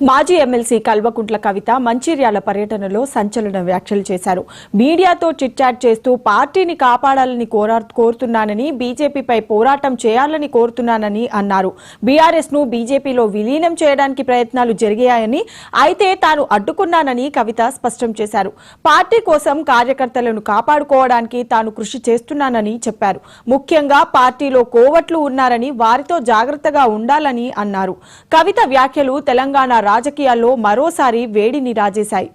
మాజీ ఎమ్మెల్సీ కల్వకుంట్ల కవిత మంచిర్యాల పర్యటనలో సంచలన వ్యాఖ్యలు చేశారు. మీడియాతో చిట్చాట్ చేస్తూ పార్టీని కాపాడాలని కోరుతున్నానని, బీజేపీపై పోరాటం చేయాలని కోరుతున్నానని అన్నారు. బీఆర్ఎస్ ను బీజేపీలో విలీనం చేయడానికి ప్రయత్నాలు జరిగాయని, అయితే తాను అడ్డుకున్నానని కవిత స్పష్టం చేశారు. పార్టీ కోసం కార్యకర్తలను కాపాడుకోవడానికి తాను కృషి చేస్తున్నానని చెప్పారు. ముఖ్యంగా పార్టీలో కోవట్లు ఉన్నారని, వారితో జాగ్రత్తగా ఉండాలని అన్నారు. కవిత వ్యాఖ్యలు తెలంగాణ రాజకీయాల్లో మరోసారి వేడిని రాజేశాయి.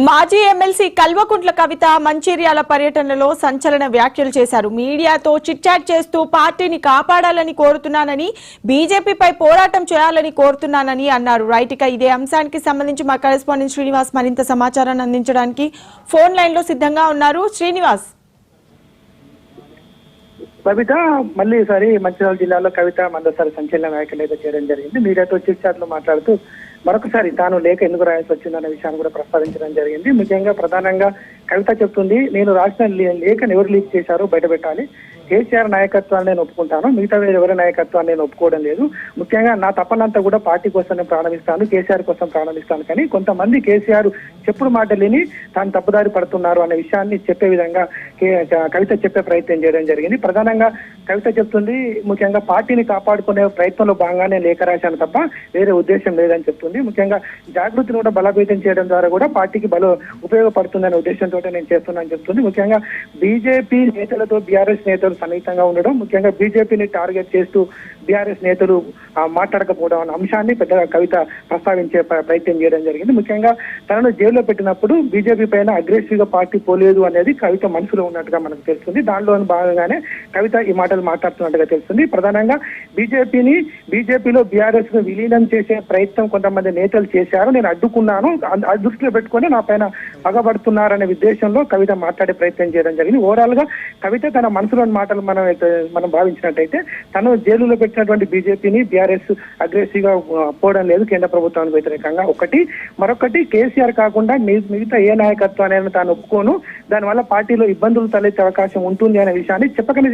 మాజీ ఎమ్మెల్సీ కల్వకుంట్ల కవిత మంచిర్యాల పర్యటనలో సంచలన వ్యాఖ్యలు చేశారు. మీడియాతో చిట్చాట్ చేస్తూ పార్టీని కాపాడాలని కోరుతున్నానని, బీజేపీపై పోరాటం చేయాలని కోరుతున్నానని అన్నారు. రైట్, ఇక ఇదే అంశానికి సంబంధించి మా కరెస్పాండెంట్ శ్రీనివాస్ మరింత సమాచారాన్ని అందించడానికి ఫోన్ లైన్ లో సిద్ధంగా ఉన్నారు. శ్రీనివాస్. కవిత మళ్ళీ ఈసారి మంచిర్యాల జిల్లాలో కవిత మరోసారి సంచలన వ్యాఖ్యలు అయితే చేయడం జరిగింది. మీడియాతో చిట్చాట్లో మాట్లాడుతూ మరొకసారి తాను లేఖ ఎందుకు రాయాల్సి వచ్చిందనే విషయాన్ని కూడా ప్రస్తావించడం జరిగింది. ముఖ్యంగా ప్రధానంగా కవిత చెప్తుంది, నేను రాసిన లేఖను ఎవరు లీక్ చేశారో బయటపెట్టాలి. కేసీఆర్ నాయకత్వాన్ని నేను ఒప్పుకుంటాను, మిగతా ఎవరి నాయకత్వాన్ని నేను ఒప్పుకోవడం లేదు. ముఖ్యంగా నా తప్పనంతా కూడా పార్టీ కోసం నేను ప్రారంభిస్తాను, కేసీఆర్ కోసం ప్రారంభిస్తాను. కానీ కొంతమంది కేసీఆర్ చెప్పుడు మాటలిని తాను తప్పుదారి పడుతున్నారు అనే విషయాన్ని చెప్పే విధంగా కవిత చెప్పే ప్రయత్నం చేయడం జరిగింది. ప్రధానంగా కవిత చెప్తుంది, ముఖ్యంగా పార్టీని కాపాడుకునే ప్రయత్నంలో భాగంగానే లేఖ రాశాను తప్ప వేరే ఉద్దేశం లేదని చెప్తుంది. ముఖ్యంగా జాగృతిని కూడా బలోపేతం చేయడం ద్వారా కూడా పార్టీకి ఉపయోగపడుతుందనే ఉద్దేశంతో నేను చేస్తున్నానని చెప్తుంది. ముఖ్యంగా బీజేపీ నేతలతో బీఆర్ఎస్ నేతలు సన్నిహితంగా ఉండడం, ముఖ్యంగా బీజేపీని టార్గెట్ చేస్తూ బీఆర్ఎస్ నేతలు మాట్లాడకపోవడం అనే అంశాన్ని పెద్దగా కవిత ప్రస్తావించే ప్రయత్నం చేయడం జరిగింది. ముఖ్యంగా తనను జైల్లో పెట్టినప్పుడు బీజేపీ పైన అగ్రెసివ్ గా పార్టీ పోలేదు అనేది కవిత మనసులో ఉన్నట్టుగా మనకు తెలుస్తుంది. దానిలో భాగంగానే కవిత ఈ మాటలు మాట్లాడుతున్నట్టుగా తెలుస్తుంది. ప్రధానంగా బీజేపీలో బీఆర్ఎస్ ను విలీనం చేసే ప్రయత్నం కొంతమంది నేతలు చేశారు, నేను అడ్డుకున్నాను, దృష్టిలో పెట్టుకుని నా పైన పగబడుతున్నారనే ఉద్దేశంలో కవిత మాట్లాడే ప్రయత్నం చేయడం జరిగింది. ఓవరాల్ గా కవిత తన మనసులోని మాటలు మనం భావించినట్టయితే తను జైలులో పెట్టినటువంటి బీజేపీని బీఆర్ఎస్ అగ్రెసివ్ గా పోవడం లేదు కేంద్ర ప్రభుత్వానికి వ్యతిరేకంగా. మరొకటి కేసీఆర్ కాకుండా మిగతా ఏ నాయకత్వాన్ని తాను ఒప్పుకోను, దానివల్ల పార్టీలో ఇబ్బందులు తలెత్తే అవకాశం ఉంటుంది అనే విషయాన్ని చెప్పకనే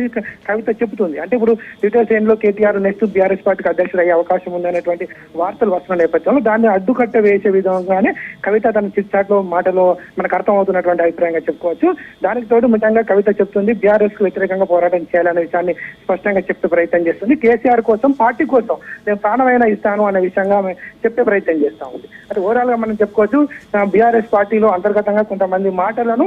కవిత చెబుతుంది. అంటే ఇప్పుడు ట్విట్టర్ శ్రేణిలో కేటీఆర్ నెక్స్ట్ బీఆర్ఎస్ పార్టీకి అధ్యక్షుడు అయ్యే అవకాశం ఉందనేటువంటి వార్తలు వస్తున్న నేపథ్యంలో దాన్ని అడ్డుకట్ట వేసే విధంగానే కవిత తన చిట్చాట్లో మాటలో మనకు అర్థం అవుతున్నటువంటి అభిప్రాయంగా చెప్పుకోవచ్చు. దానికి తోడు ముఖ్యంగా కవిత చెప్తుంది, బీఆర్ఎస్ కు వ్యతిరేకంగా పోరాటం చేయాలనే విషయాన్ని స్పష్టంగా చెప్పే ప్రయత్నం చేస్తుంది. కేసీఆర్ కోసం, పార్టీ కోసం నేను ప్రాణమైనా ఇస్తాను అనే విషయంగా చెప్పే ప్రయత్నం చేస్తా ఉంది. అంటే ఓవరాల్ గా మనం చెప్పుకోవచ్చు, బీఆర్ఎస్ పార్టీలో అంతర్గతంగా కొంతమంది మాటలను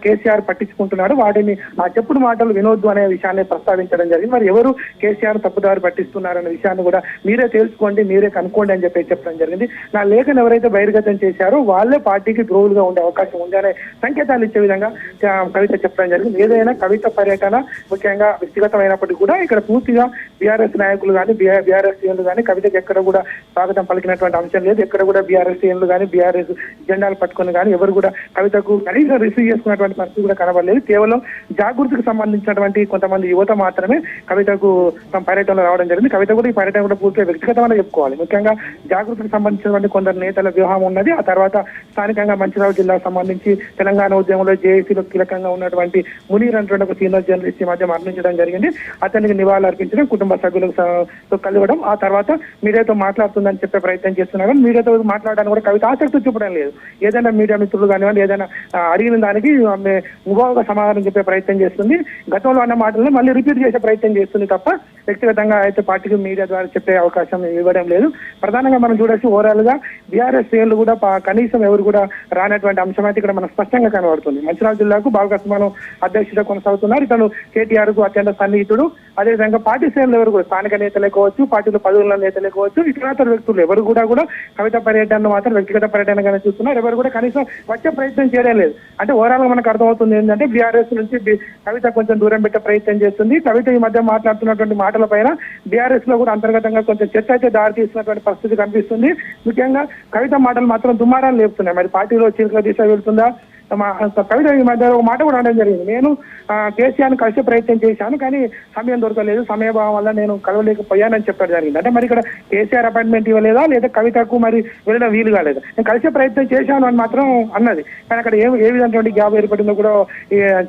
కేసీఆర్ పట్టించుకుంటున్నాడు, వాటిని ఆ చెప్పుడు మాటలు వినొద్దు అనే విషయాన్ని ప్రస్తావించడం జరిగింది. మరి ఎవరు కేసీఆర్ తప్పుదారి పట్టిస్తున్నారనే విషయాన్ని కూడా మీరే తెలుసుకోండి, మీరే కనుక్కోండి అని చెప్పడం జరిగింది. నా లేఖను ఎవరైతే బహిర్గతం చేశారో వాళ్ళే పార్టీకి ద్రోహులుగా ఉండే అవకాశం ఉంది అనే సంకేతాలు ఇచ్చే విధంగా కవిత చెప్పడం జరిగింది. ఏదైనా కవిత పర్యటన ముఖ్యంగా వ్యక్తిగతమైనప్పటికీ కూడా ఇక్కడ పూర్తిగా బీఆర్ఎస్ నాయకులు కానీ బీఆర్ఎస్ శ్రేణులు కానీ కవితకి ఎక్కడ కూడా స్వాగతం పలికినటువంటి అంశం లేదు. ఎక్కడ కూడా బీఆర్ఎస్ శ్రేణులు కానీ బీఆర్ఎస్ జెండాలు పట్టుకుని కానీ ఎవరు కూడా కవితకు కనీసం రిసీవ్ చేసుకున్నటువంటి పరిస్థితి కూడా కనబడలేదు. కేవలం జాగృతికి సంబంధించినటువంటి కొంతమంది యువత మాత్రమే కవితకు పర్యటనలో రావడం జరిగింది. కవిత కూడా ఈ పర్యటన కూడా పూర్తిగా వ్యక్తిగతమైన చెప్పుకోవాలి. ముఖ్యంగా జాగృతికి సంబంధించినటువంటి కొందరు నేతల వ్యూహం ఉన్నది. ఆ తర్వాత స్థానికంగా మంచిర్యాల జిల్లాకు సంబంధించి తెలంగాణ ఉద్యమంలో జేఏసీలో కీలకంగా ఉన్నటువంటి మునీర్ అంటున్న ఒక సీనియర్ జర్నలిస్ట్ ఈ మధ్య మరణించడం జరిగింది. అతనికి నివాళులు అర్పించడం, కుటుంబ సభ్యులకు కలవడం, ఆ తర్వాత మీడియాతో మాట్లాడుతుందని చెప్పే ప్రయత్నం చేస్తున్నారు. మీడియాతో మాట్లాడడానికి కూడా కవిత ఆసక్తి చూపడం లేదు. ఏదైనా మీడియా మిత్రులు కానివ్వండి ఏదైనా అడిగిన దానికి ముభావుగా సమాధానం చెప్పే ప్రయత్నం చేస్తుంది. గతంలో అన్న మాటలను మళ్ళీ రిపీట్ చేసే ప్రయత్నం చేస్తుంది తప్ప వ్యక్తిగతంగా అయితే పార్టీకి మీడియా ద్వారా చెప్పే అవకాశం ఇవ్వడం లేదు. ప్రధానంగా మనం చూడొచ్చు ఓవరాల్ గా బీఆర్ఎస్ శ్రేణులు కూడా కనీసం ఎవరు కూడా రానటువంటి అంశం అయితే ఇక్కడ మనకు స్పష్టంగా కనబడుతుంది. మంచిర్యాల జిల్లాకు బాలకృష్ణ అధ్యక్షుడిగా కొనసాగుతున్నారు. ఇతను కేటీఆర్ కు అత్యంత సన్నిహితుడు. అదేవిధంగా పార్టీ శ్రేణులు ఎవరు కూడా స్థానిక నేతలే కావచ్చు, పార్టీలో పదవుల నేతలే కావచ్చు, ఇతర వ్యక్తులు ఎవరు కూడా కవిత పర్యటనను మాత్రం వ్యక్తిగత పర్యటనగానే చూస్తున్నారు. ఎవరు కూడా కనీసం వచ్చే ప్రయత్నం చేయడం లేదు. అంటే ఓవరాల్ గా మనకు అర్థమవుతుంది ఏంటంటే బీఆర్ఎస్ నుంచి కవిత కొంచెం దూరం పెట్టే ప్రయత్నం చేస్తుంది. కవిత ఈ మధ్య మాట్లాడుతున్నటువంటి మాటల పైన బీఆర్ఎస్ లో కూడా అంతర్గతంగా కొంచెం చర్చ అయితే దారి తీస్తున్నటువంటి పరిస్థితి కనిపిస్తుంది. ముఖ్యంగా కవిత మాటలు మాత్రం దుమారాలు లేపుతున్నాయి. మరి పార్టీలో చిరుకల దిశ వెళ్తుందా? కవిత ఈ మధ్య ఒక మాట కూడా అనడం జరిగింది. నేను కేసీఆర్ కలిసే ప్రయత్నం చేశాను, కానీ సమయం దొరకలేదు, సమయభావం వల్ల నేను కలవలేకపోయానని చెప్పడం జరిగింది. అంటే మరి ఇక్కడ కేసీఆర్ అపాయింట్మెంట్ ఇవ్వలేదా, లేదా కవితకు మరి వెళ్ళడం వీలు కాలేదా? నేను కలిసే ప్రయత్నం చేశాను అని మాత్రం అన్నది. కానీ అక్కడ ఏ విధంగా గ్యాప్ ఏర్పడిందో కూడా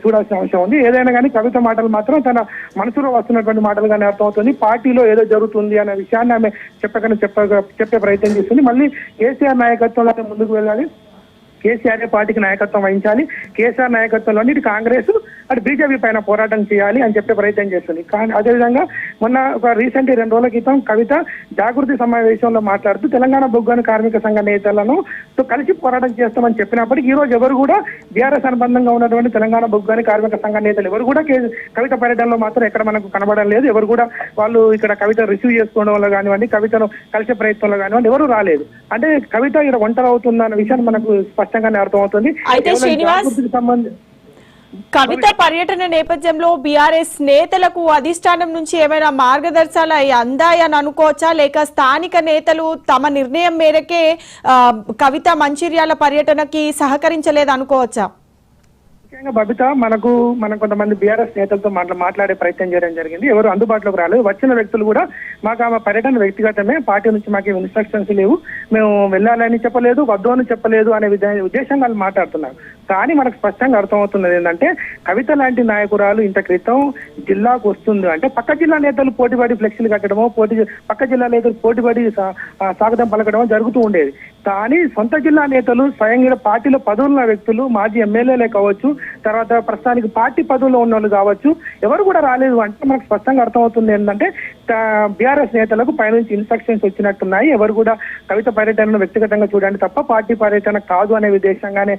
చూడాల్సిన అవసరం ఉంది. ఏదైనా కానీ కవిత మాటలు మాత్రం తన మనసులో వస్తున్నటువంటి మాటలుగానే అర్థమవుతుంది. పార్టీలో ఏదో జరుగుతుంది అనే విషయాన్ని ఆమె చెప్పే ప్రయత్నం చేస్తుంది. మళ్ళీ కేసీఆర్ నాయకత్వంలో ముందుకు వెళ్ళాలి, కేసీఆర్ పార్టీకి నాయకత్వం వహించాలి, కేసీఆర్ నాయకత్వంలోని ఇటు కాంగ్రెస్ అటు బీజేపీ పైన పోరాటం చేయాలి అని చెప్పే ప్రయత్నం చేస్తుంది. కానీ అదేవిధంగా మొన్న ఒక రీసెంట్ 2 రోజుల క్రితం కవిత జాగృతి సమావేశంలో మాట్లాడుతూ తెలంగాణ బొగ్గు కార్మిక సంఘ నేతలను కలిసి పోరాటం చేస్తామని చెప్పినప్పటికీ ఈ రోజు ఎవరు కూడా బీఆర్ఎస్ అనుబంధంగా ఉన్నటువంటి తెలంగాణ బొగ్గు కార్మిక సంఘ నేతలు ఎవరు కూడా కవిత పర్యటనలో మాత్రం ఎక్కడ మనకు కనబడడం లేదు. ఎవరు కూడా వాళ్ళు ఇక్కడ కవిత రిసీవ్ చేసుకోవడంలో కానివ్వండి, కవితను కలిసే ప్రయత్నంలో కానివ్వండి ఎవరు రాలేదు. అంటే కవిత ఇక్కడ ఒంటరి అవుతుందన్న విషయాన్ని మనకు స్పష్టంగానే అర్థమవుతుంది. అయితే శ్రీనివాస్, కవిత పర్యటన నేపథ్యంలో బీఆర్ఎస్ నేతలకు అధిష్టానం నుంచి ఏమైనా మార్గదర్శకాలు అందాయని అనుకోవచ్చా, లేక స్థానిక నేతలు తమ నిర్ణయం మేరకే కవిత మంచిర్యాల పర్యటనకి సహకరించలేదు అనుకోవచ్చా? ముఖ్యంగా బబిత మన కొంతమంది బీఆర్ఎస్ నేతలతో మాట్లాడే ప్రయత్నం చేయడం జరిగింది. ఎవరు అందుబాటులోకి రాలేదు. వచ్చిన వ్యక్తులు కూడా మాకు ఆమె పర్యటన వ్యక్తిగతమే, పార్టీ నుంచి మాకు ఇన్స్ట్రక్షన్స్ లేవు, మేము వెళ్ళాలని చెప్పలేదు, వద్దు అని చెప్పలేదు అనే ఉద్దేశంగా వాళ్ళు మాట్లాడుతున్నారు. కానీ మనకు స్పష్టంగా అర్థమవుతున్నది ఏంటంటే కవిత లాంటి నాయకురాలు ఇంత క్రితం జిల్లాకు వస్తుంది అంటే పక్క జిల్లా నేతలు పోటీపడి ఫ్లెక్సీలు కట్టడమో, పక్క జిల్లా నేతలు పోటీపడి స్వాగతం పలకడమో జరుగుతూ ఉండేది. కానీ సొంత జిల్లా నేతలు స్వయంగా పార్టీలో పదవులున్న వ్యక్తులు, మాజీ ఎమ్మెల్యేలే కావచ్చు, తర్వాత ప్రస్తుతానికి పార్టీ పదవుల్లో ఉన్న వాళ్ళు కావచ్చు, ఎవరు కూడా రాలేదు. అంటే మనకు స్పష్టంగా అర్థమవుతుంది ఏంటంటే బీఆర్ఎస్ నేతలకు పైనుంచి ఇన్స్ట్రక్షన్స్ వచ్చినట్టున్నాయి. ఎవరు కూడా కవిత పర్యటనను వ్యక్తిగతంగా చూడండి తప్ప పార్టీ పర్యటన కాదు అనే ఉద్దేశంగానే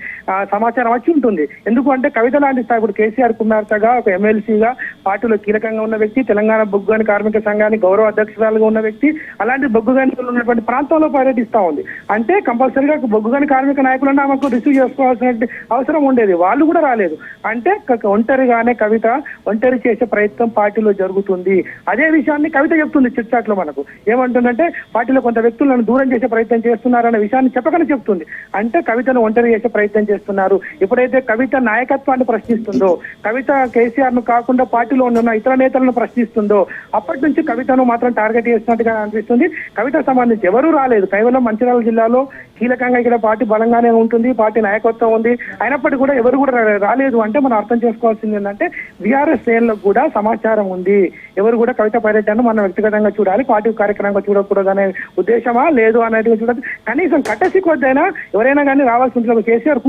సమాచారం వచ్చి ఉంటుంది. ఎందుకు అంటే కవిత లాంటి ఇప్పుడు కేసీఆర్ కుమార్తెగా ఒక ఎమ్మెల్సీగా పార్టీలో కీలకంగా ఉన్న వ్యక్తి, తెలంగాణ బొగ్గు కార్మిక సంఘానికి గౌరవ అధ్యక్షురాలుగా ఉన్న వ్యక్తి, అలాంటి బొగ్గు గనులు ఉన్నటువంటి ప్రాంతంలో పర్యటిస్తా ఉంది. అంటే కంపల్సరీగా బొగ్గు కార్మిక నాయకులను ఆమెకు రిసీవ్ చేసుకోవాల్సిన అవసరం ఉండేది. వాళ్ళు కూడా రాలేదు. అంటే ఒంటరిగానే కవిత ఒంటరి చేసే ప్రయత్నం పార్టీలో జరుగుతుంది. అదే విషయాన్ని కవిత చెప్తుంది చిట్చాట్లో. మనకు ఏమంటుందంటే పార్టీలో కొంత వ్యక్తులను దూరం చేసే ప్రయత్నం చేస్తున్నారనే విషయాన్ని చెప్పకనే చెప్తుంది. అంటే కవితను ఒంటరి చేసే ప్రయత్నం చేస్తున్నారు. ఎప్పుడైతే కవిత నాయకత్వాన్ని ప్రశ్నిస్తుందో, కవిత కేసీఆర్ ను కాకుండా పార్టీలో ఉన్న ఇతర నేతలను ప్రశ్నిస్తుందో అప్పటి నుంచి కవితను మాత్రం టార్గెట్ చేస్తున్నట్టుగా అనిపిస్తుంది. కవితకు సంబంధించి ఎవరూ రాలేదు. కేవలం మంచిర్యాల జిల్లాలో కీలకంగా ఇక్కడ పార్టీ బలంగానే ఉంటుంది, పార్టీ నాయకత్వం ఉంది, అయినప్పటికీ కూడా ఎవరు కూడా రాలేదు. అంటే మనం అర్థం చేసుకోవాల్సింది ఏంటంటే బీఆర్ఎస్ శ్రేణులకు కూడా సమాచారం ఉంది. ఎవరు కూడా కవిత పర్యటన మనం వ్యక్తిగతంగా చూడాలి, పార్టీ కార్యక్రమంగా చూడకూడదు అనే ఉద్దేశమా లేదు అనేది చూడాలి. కనీసం కట్టసి కొద్దైనా ఎవరైనా కానీ రావాల్సి ఉంటుంది. కేసీఆర్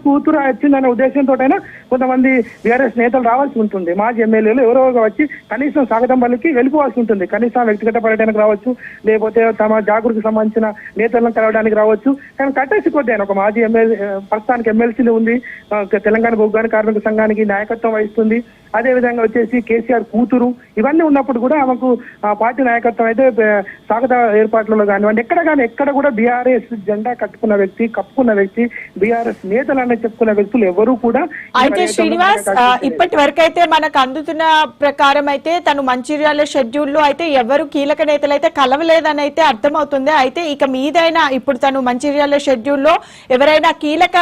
కూతురు వచ్చిందనే ఉద్దేశంతో అయినా కొంతమంది బీఆర్ఎస్ నేతలు రావాల్సి ఉంటుంది. మాజీ ఎమ్మెల్యేలు ఎవరో వచ్చి కనీసం స్వాగతం పలికి వెళ్ళిపోవాల్సి ఉంటుంది. కనీసం వ్యక్తిగత పర్యటనకు రావచ్చు, లేకపోతే తమ జాగృతికి సంబంధించిన నేతలను కలవడానికి రావచ్చు. కానీ కట్టేసి కొద్ది ఆయన ఒక మాజీ ప్రస్తుతానికి ఎమ్మెల్సీలు ఉంది, తెలంగాణ బొగ్గు కార్మిక సంఘానికి నాయకత్వం వహిస్తుంది. అదే విధంగా వచ్చేసి కేసీఆర్ కూతురు, ఇవన్నీ ఉన్నప్పుడు కూడా ఆమెకు పార్టీ నాయకత్వం అయితే స్వాగత ఏర్పాట్లలో కానివ్వండి ఎక్కడ కూడా బీఆర్ఎస్ జెండా కప్పుకున్న వ్యక్తి బీఆర్ఎస్ నేతలు అనే చెప్పుకున్న వ్యక్తులు ఎవరు కూడా. అయితే శ్రీనివాస్, ఇప్పటి వరకు అయితే మనకు అందుతున్న ప్రకారం అయితే తను మంచిర్యాల షెడ్యూల్లో అయితే ఎవరు కీలక నేతలు అయితే కలవలేదని అయితే అర్థమవుతుంది. అయితే ఇక మీదైనా ఇప్పుడు తను మంచిర్యాల షెడ్యూల్లో ఎవరైనా కీలక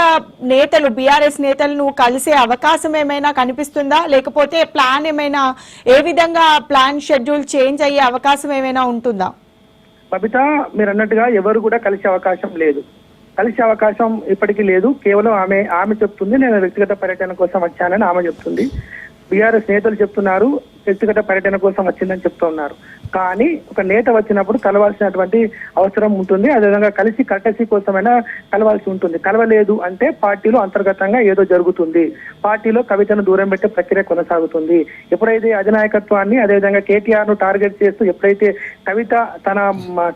నేతలు బీఆర్ఎస్ నేతలను కలిసే అవకాశం ఏమైనా కనిపిస్తుందా, లేకపోతే ప్లాన్ ఏమైనా ఏ విధంగా ప్లాన్ షెడ్యూల్ చేంజ్ అయ్యే అవకాశం ఏమైనా ఉంటుందా? బబిత, మీరు అన్నట్టుగా ఎవరు కూడా కలిసే అవకాశం లేదు. కలిసే అవకాశం ఇప్పటికీ లేదు. కేవలం ఆమె చెప్తుంది నేను వ్యక్తిగత పర్యటన కోసం వచ్చానని ఆమె చెప్తుంది. బీఆర్ఎస్ నేతలు చెప్తున్నారు వ్యక్తిగత పర్యటన కోసం వచ్చిందని చెప్తున్నారు. కానీ ఒక నేత వచ్చినప్పుడు కలవాల్సినటువంటి అవసరం ఉంటుంది. అదేవిధంగా కలిసి కట్టసి కోసమైనా కలవాల్సి ఉంటుంది. కలవలేదు అంటే పార్టీలో అంతర్గతంగా ఏదో జరుగుతుంది, పార్టీలో కవితను దూరం పెట్టే ప్రక్రియ కొనసాగుతుంది. ఎప్పుడైతే అధినాయకత్వాన్ని అదేవిధంగా కేటీఆర్ ను టార్గెట్ చేస్తూ ఎప్పుడైతే కవిత తన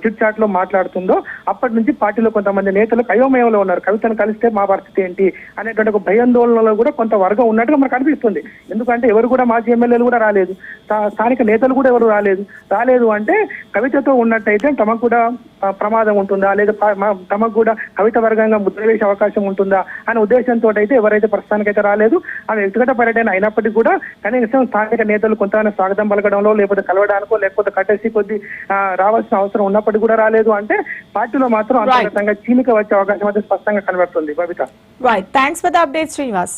చిట్ చాట్ లో మాట్లాడుతుందో అప్పటి నుంచి పార్టీలో కొంతమంది నేతలు అయోమయంలో ఉన్నారు. కవితను కలిస్తే మా పరిస్థితి ఏంటి అనేటువంటి ఒక భయాందోళనలో కూడా కొంత వర్గం ఉన్నట్టుగా మనకు అనిపిస్తుంది. ఎందుకంటే ఎవరు కూడా మాజీ ఎమ్మెల్యేలు కూడా రాలేదు, స్థానిక నేతలు కూడా ఎవరు రాలేదు అంటే కవితతో ఉన్నట్టయితే తమకు కూడా ప్రమాదం ఉంటుందా, లేదా తమకు కూడా కవిత వర్గంగా ముద్ర వేసే అవకాశం ఉంటుందా అనే ఉద్దేశంతో అయితే ఎవరైతే ప్రస్తుతానికైతే రాలేదు. ఆ వ్యక్తిగత పర్యటన అయినప్పటికీ కూడా కనీసం స్థానిక నేతలు కొంత స్వాగతం పలకడంలో లేకపోతే కలవడానికో లేకపోతే కట్టేసి కొద్ది రావాల్సిన అవసరం ఉన్నప్పటికీ కూడా రాలేదు అంటే పార్టీలో మాత్రం అంతర్గతంగా చీలిక వచ్చే అవకాశం అయితే స్పష్టంగా కనబడుతుంది. Babita, right, thanks for the update Srinivas.